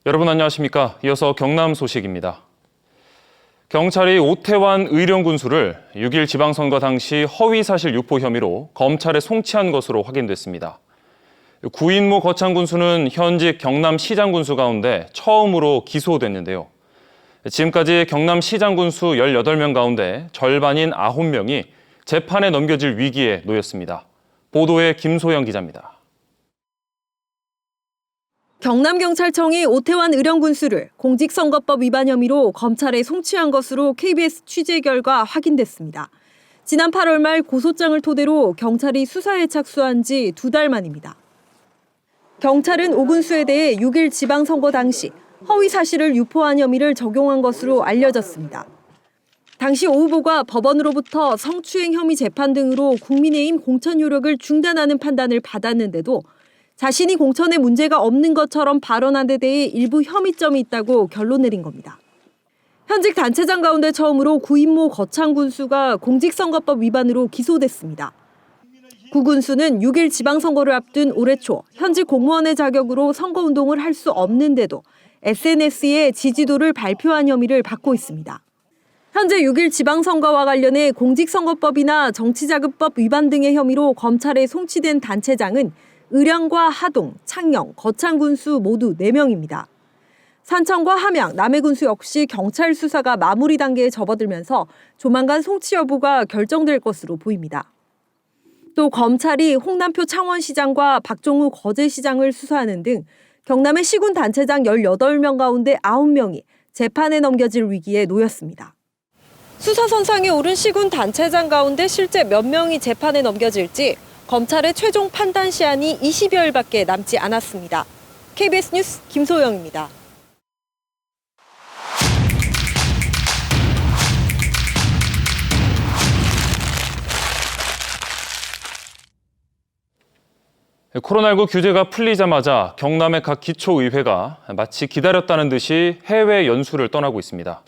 여러분 안녕하십니까? 이어서 경남 소식입니다. 경찰이 오태환 의령군수를 6일 지방선거 당시 허위사실 유포 혐의로 검찰에 송치한 것으로 확인됐습니다. 구인모 거창군수는 현직 경남시장군수 가운데 처음으로 기소됐는데요. 지금까지 경남시장군수 18명 가운데 절반인 9명이 재판에 넘겨질 위기에 놓였습니다. 보도에 김소영 기자입니다. 경남경찰청이 오태환 의령군수를 공직선거법 위반 혐의로 검찰에 송치한 것으로 KBS 취재 결과 확인됐습니다. 지난 8월 말 고소장을 토대로 경찰이 수사에 착수한 지 2달 만입니다. 경찰은 오 군수에 대해 6일 지방선거 당시 허위 사실을 유포한 혐의를 적용한 것으로 알려졌습니다. 당시 오 후보가 법원으로부터 성추행 혐의 재판 등으로 국민의힘 공천 효력을 중단하는 판단을 받았는데도 자신이 공천에 문제가 없는 것처럼 발언한 데 대해 일부 혐의점이 있다고 결론 내린 겁니다. 현직 단체장 가운데 처음으로 구인모 거창군수가 공직선거법 위반으로 기소됐습니다. 구 군수는 6일 지방선거를 앞둔 올해 초 현직 공무원의 자격으로 선거운동을 할 수 없는데도 SNS에 지지도를 발표한 혐의를 받고 있습니다. 현재 6일 지방선거와 관련해 공직선거법이나 정치자금법 위반 등의 혐의로 검찰에 송치된 단체장은 의령과 하동, 창녕, 거창군수 모두 4명입니다. 산청과 함양, 남해군수 역시 경찰 수사가 마무리 단계에 접어들면서 조만간 송치 여부가 결정될 것으로 보입니다. 또 검찰이 홍남표 창원시장과 박종우 거제시장을 수사하는 등 경남의 시군 단체장 18명 가운데 9명이 재판에 넘겨질 위기에 놓였습니다. 수사 선상에 오른 시군 단체장 가운데 실제 몇 명이 재판에 넘겨질지 검찰의 최종 판단 시한이 20여일밖에 남지 않았습니다. KBS 뉴스 김소영입니다. 코로나19 규제가 풀리자마자 경남의 각 기초의회가 마치 기다렸다는 듯이 해외 연수를 떠나고 있습니다.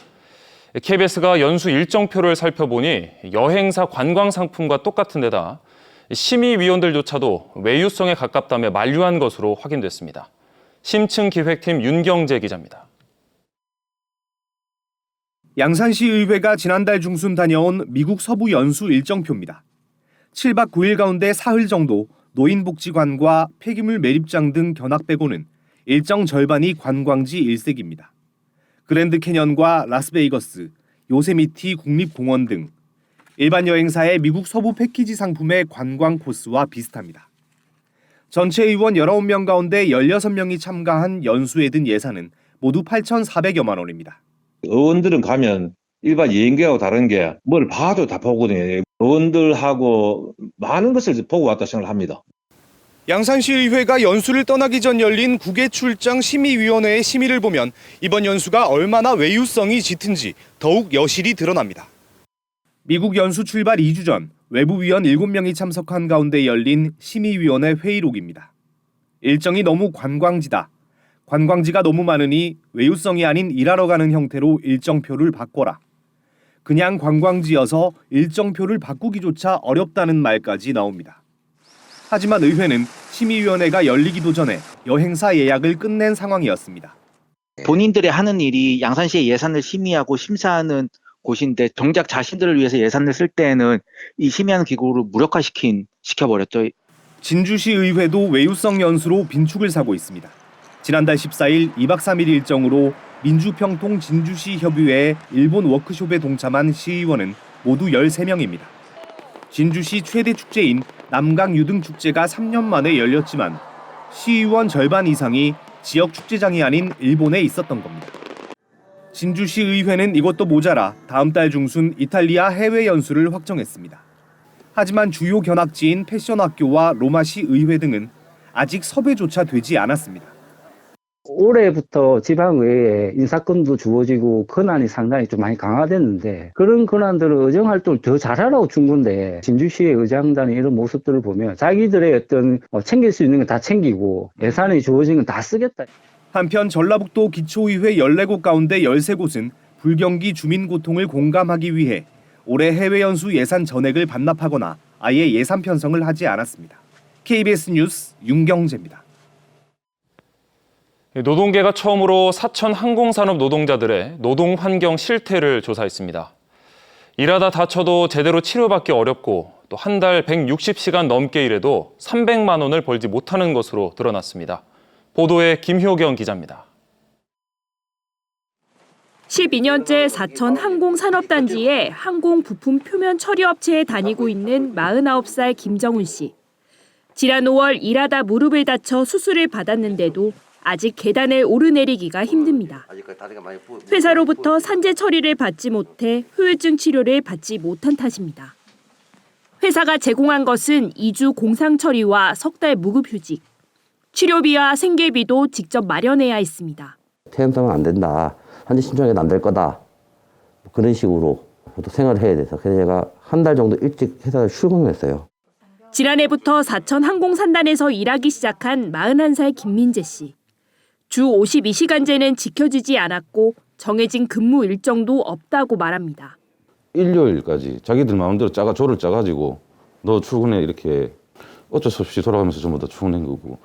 KBS가 연수 일정표를 살펴보니 여행사 관광상품과 똑같은 데다 심의위원들조차도 외유성에 가깝다며 만류한 것으로 확인됐습니다. 심층기획팀 윤경재 기자입니다. 양산시의회가 지난달 중순 다녀온 미국 서부 연수 일정표입니다. 7박 9일 가운데 사흘 정도 노인복지관과 폐기물 매립장 등 견학 빼고는 일정 절반이 관광지 일색입니다. 그랜드 캐년과 라스베이거스, 요세미티 국립공원 등 일반 여행사의 미국 서부 패키지 상품의 관광 코스와 비슷합니다. 전체 의원 19명 가운데 16명이 참가한 연수에 든 예산은 모두 8,400여만 원입니다. 의원들은 가면 일반 여행객하고 다른 게 뭘 봐도 다 보거든요. 의원들하고 많은 것을 보고 왔다 생각합니다. 양산시의회가 연수를 떠나기 전 열린 국외출장 심의위원회의 심의를 보면 이번 연수가 얼마나 외유성이 짙은지 더욱 여실히 드러납니다. 미국 연수 출발 2주 전 외부위원 7명이 참석한 가운데 열린 심의위원회 회의록입니다. 일정이 너무 관광지다. 관광지가 너무 많으니 외유성이 아닌 일하러 가는 형태로 일정표를 바꿔라. 그냥 관광지여서 일정표를 바꾸기조차 어렵다는 말까지 나옵니다. 하지만 의회는 심의위원회가 열리기도 전에 여행사 예약을 끝낸 상황이었습니다. 본인들이 하는 일이 양산시의 예산을 심의하고 심사하는 곳인데 정작 자신들을 위해서 예산을 쓸 때에는 이 심의하는 기구를 무력화시켜버렸죠. 진주시 의회도 외유성 연수로 빈축을 사고 있습니다. 지난달 14일 2박 3일 일정으로 민주평통 진주시 협의회 일본 워크숍에 동참한 시의원은 모두 13명입니다. 진주시 최대 축제인 남강 유등축제가 3년 만에 열렸지만 시의원 절반 이상이 지역 축제장이 아닌 일본에 있었던 겁니다. 진주시 의회는 이것도 모자라 다음 달 중순 이탈리아 해외 연수를 확정했습니다. 하지만 주요 견학지인 패션학교와 로마시 의회 등은 아직 섭외조차 되지 않았습니다. 올해부터 지방의회에 인사권도 주어지고 권한이 상당히 좀 많이 강화됐는데 그런 권한들을 의정활동을 더 잘하라고 준 건데 진주시의 의장단의 이런 모습들을 보면 자기들의 어떤 챙길 수 있는 건 다 챙기고 예산이 주어진 건 다 쓰겠다. 한편 전라북도 기초의회 14곳 가운데 13곳은 불경기 주민 고통을 공감하기 위해 올해 해외 연수 예산 전액을 반납하거나 아예 예산 편성을 하지 않았습니다. KBS 뉴스 윤경재입니다. 노동계가 처음으로 사천 항공산업 노동자들의 노동 환경 실태를 조사했습니다. 일하다 다쳐도 제대로 치료받기 어렵고 또 한 달 160시간 넘게 일해도 300만 원을 벌지 못하는 것으로 드러났습니다. 보도에 김효경 기자입니다. 12년째 사천 항공산업단지에 항공 부품 표면 처리 업체에 다니고 있는 49살 김정훈 씨. 지난 5월 일하다 무릎을 다쳐 수술을 받았는데도 아직 계단을 오르내리기가 힘듭니다. 회사로부터 산재 처리를 받지 못해 후유증 치료를 받지 못한 탓입니다. 회사가 제공한 것은 2주 공상 처리와 석 달 무급휴직. 치료비와 생계비도 직접 마련해야 했습니다. 퇴원하면 안 된다. 산재 신청해도 안 될 거다. 그런 식으로 또 생활을 해야 돼서 그래서 제가 한 달 정도 일찍 회사를 출근했어요. 지난해부터 사천 항공산단에서 일하기 시작한 41살 김민재 씨. 주 52시간제는 지켜지지 않았고 정해진 근무 일정도 없다고 말합니다. 일요일까지 자기들 마음대로 조를 짜가지고 너 출근해 이렇게 어쩔 수 없이 돌아가면서 전부 다 출근한 거고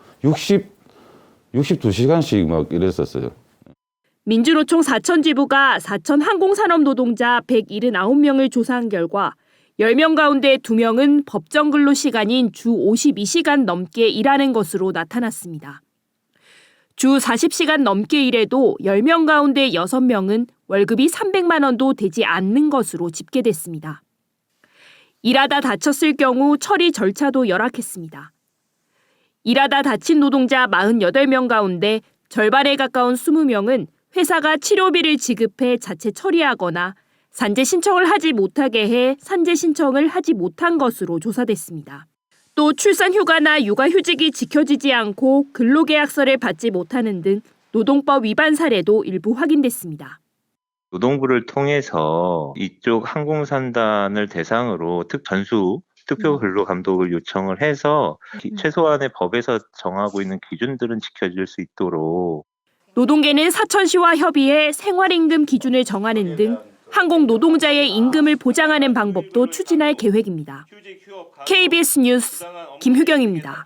62시간씩 막 이랬었어요. 민주노총 사천지부가 사천 항공산업 노동자 179명을 조사한 결과 10명 가운데 2명은 법정 근로 시간인 주 52시간 넘게 일하는 것으로 나타났습니다. 주 40시간 넘게 일해도 10명 가운데 6명은 월급이 300만 원도 되지 않는 것으로 집계됐습니다. 일하다 다쳤을 경우 처리 절차도 열악했습니다. 일하다 다친 노동자 48명 가운데 절반에 가까운 20명은 회사가 치료비를 지급해 자체 처리하거나 산재 신청을 하지 못하게 해 산재 신청을 하지 못한 것으로 조사됐습니다. 또 출산휴가나 육아휴직이 지켜지지 않고 근로계약서를 받지 못하는 등 노동법 위반 사례도 일부 확인됐습니다. 노동부를 통해서 이쪽 항공산단을 대상으로 특표 근로 감독을 요청을 해서 최소한의 법에서 정하고 있는 기준들은 지켜질 수 있도록 노동계는 사천시와 협의해 생활임금 기준을 정하는 등 항공 노동자의 임금을 보장하는 방법도 추진할 계획입니다. KBS 뉴스 김효경입니다.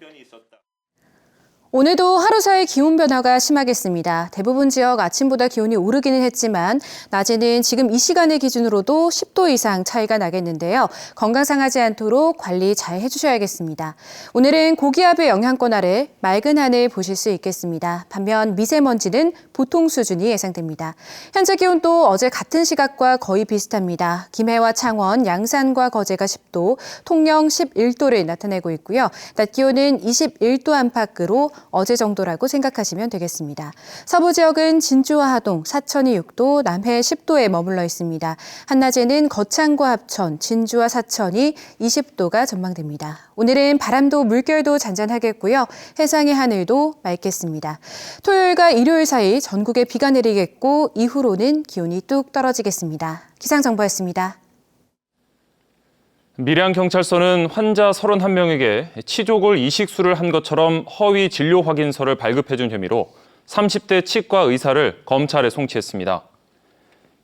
오늘도 하루 사이 기온 변화가 심하겠습니다. 대부분 지역 아침보다 기온이 오르기는 했지만 낮에는 지금 이 시간을 기준으로도 10도 이상 차이가 나겠는데요. 건강 상하지 않도록 관리 잘 해주셔야겠습니다. 오늘은 고기압의 영향권 아래 맑은 하늘 보실 수 있겠습니다. 반면 미세먼지는 보통 수준이 예상됩니다. 현재 기온도 어제 같은 시각과 거의 비슷합니다. 김해와 창원, 양산과 거제가 10도, 통영 11도를 나타내고 있고요. 낮 기온은 21도 안팎으로 어제 정도라고 생각하시면 되겠습니다. 서부 지역은 진주와 하동, 사천이 6도, 남해 10도에 머물러 있습니다. 한낮에는 거창과 합천, 진주와 사천이 20도가 전망됩니다. 오늘은 바람도 물결도 잔잔하겠고요. 해상의 하늘도 맑겠습니다. 토요일과 일요일 사이 전국에 비가 내리겠고 이후로는 기온이 뚝 떨어지겠습니다. 기상정보였습니다. 밀양경찰서는 환자 31명에게 치조골 이식술을 한 것처럼 허위 진료 확인서를 발급해준 혐의로 30대 치과 의사를 검찰에 송치했습니다.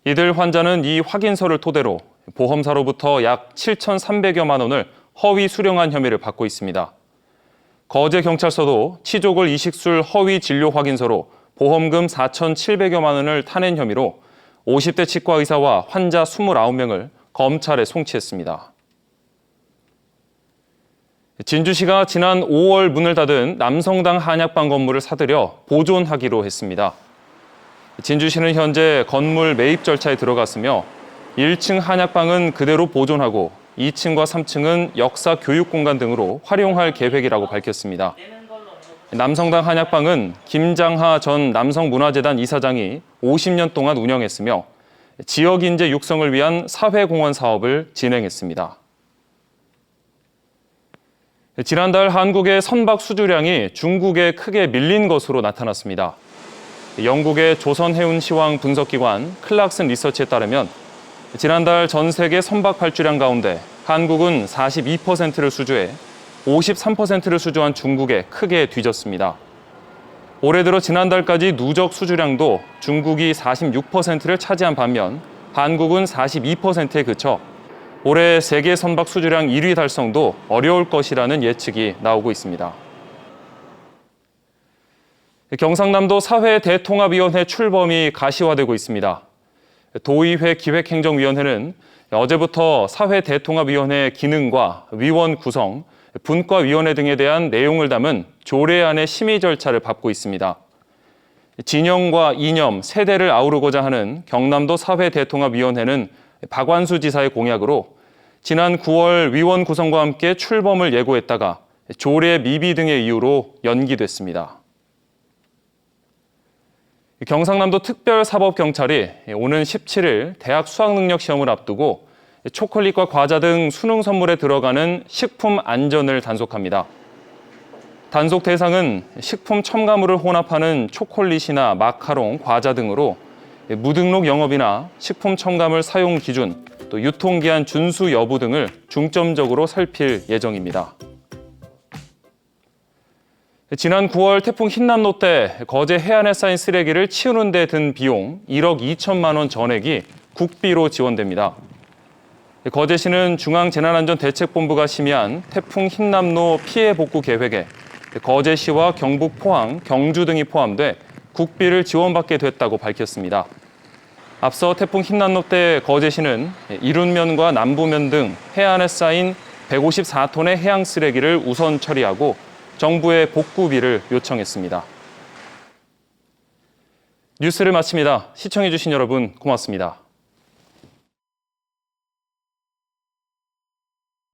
이들 환자는 이 확인서를 토대로 보험사로부터 약 7,300여만 원을 허위 수령한 혐의를 받고 있습니다. 거제경찰서도 치조골 이식술 허위 진료 확인서로 보험금 4,700여만 원을 타낸 혐의로 50대 치과 의사와 환자 29명을 검찰에 송치했습니다. 진주시가 지난 5월 문을 닫은 남성당 한약방 건물을 사들여 보존하기로 했습니다. 진주시는 현재 건물 매입 절차에 들어갔으며 1층 한약방은 그대로 보존하고 2층과 3층은 역사 교육 공간 등으로 활용할 계획이라고 밝혔습니다. 남성당 한약방은 김장하 전 남성문화재단 이사장이 50년 동안 운영했으며 지역 인재 육성을 위한 사회공헌 사업을 진행했습니다. 지난달 한국의 선박 수주량이 중국에 크게 밀린 것으로 나타났습니다. 영국의 조선해운시황 분석기관 클락슨 리서치에 따르면 지난달 전 세계 선박 발주량 가운데 한국은 42%를 수주해 53%를 수주한 중국에 크게 뒤졌습니다. 올해 들어 지난달까지 누적 수주량도 중국이 46%를 차지한 반면 한국은 42%에 그쳐 올해 세계 선박 수주량 1위 달성도 어려울 것이라는 예측이 나오고 있습니다. 경상남도 사회 대통합위원회 출범이 가시화되고 있습니다. 도의회 기획행정위원회는 어제부터 사회 대통합위원회 기능과 위원 구성, 분과위원회 등에 대한 내용을 담은 조례안의 심의 절차를 밟고 있습니다. 진영과 이념, 세대를 아우르고자 하는 경남도 사회 대통합위원회는 박완수 지사의 공약으로 지난 9월 위원 구성과 함께 출범을 예고했다가 조례 미비 등의 이유로 연기됐습니다. 경상남도 특별사법경찰이 오는 17일 대학 수학능력 시험을 앞두고 초콜릿과 과자 등 수능 선물에 들어가는 식품 안전을 단속합니다. 단속 대상은 식품 첨가물을 혼합하는 초콜릿이나 마카롱, 과자 등으로 무등록 영업이나 식품 첨가물 사용 기준, 또 유통기한 준수 여부 등을 중점적으로 살필 예정입니다. 지난 9월 태풍 흰남노 때 거제 해안에 쌓인 쓰레기를 치우는 데 든 비용 1억 2천만 원 전액이 국비로 지원됩니다. 거제시는 중앙재난안전대책본부가 심의한 태풍 흰남노 피해 복구 계획에 거제시와 경북 포항, 경주 등이 포함돼 국비를 지원받게 됐다고 밝혔습니다. 앞서 태풍 흰남노 때 거제시는 이륜면과 남부면 등 해안에 쌓인 154톤의 해양 쓰레기를 우선 처리하고 정부에 복구비를 요청했습니다. 뉴스를 마칩니다. 시청해주신 여러분 고맙습니다.